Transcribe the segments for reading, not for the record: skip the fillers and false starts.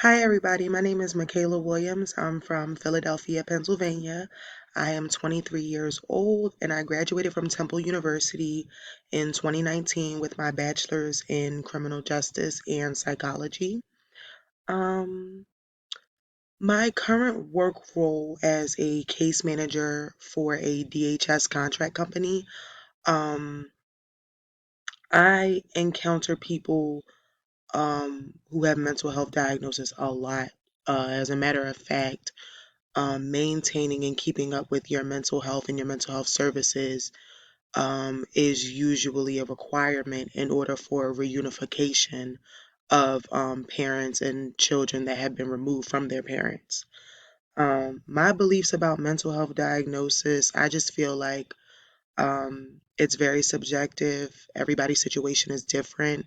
Hi, everybody. My name is Mikayla.Williams. I'm from Philadelphia, Pennsylvania. I am 23 years old and I graduated from Temple University in 2019 with my bachelor's in criminal justice and psychology. Um, my current work role as a case manager for a DHS contract company, um, I encounter people who have mental health diagnosis a lot. As a matter of fact, maintaining and keeping up with your mental health and your mental health services is usually a requirement in order for reunification of parents and children that have been removed from their parents. My beliefs about mental health diagnosis, I just feel like it's very subjective. Everybody's situation is different,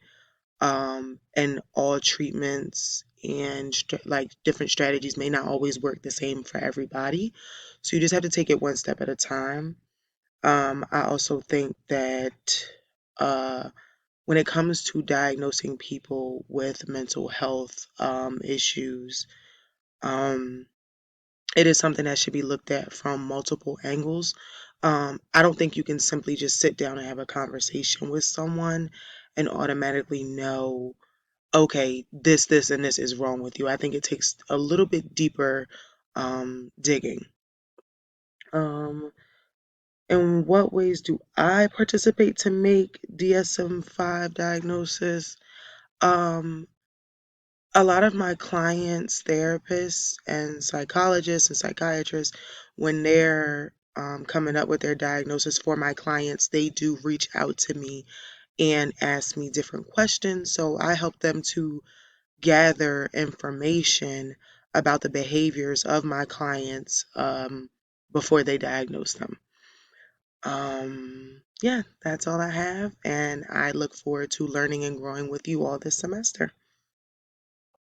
and all treatments and like different strategies may not always work the same for everybody. So you just have to take it one step at a time. I also think that uh, when it comes to diagnosing people with mental health issues, um, it is something that should be looked at from multiple angles. I don't think you can simply just sit down and have a conversation with someone and automatically know, okay, this, and this is wrong with you. I think it takes a little bit deeper digging. Um, in what ways do I participate to make DSM-5 diagnosis? Um, a lot of my clients, therapists, and psychologists and psychiatrists, when they're coming up with their diagnosis for my clients, they do reach out to me and ask me different questions. So I help them to gather information about the behaviors of my clients before they diagnose them. Yeah, that's all I have, and I look forward to learning and growing with you all this semester.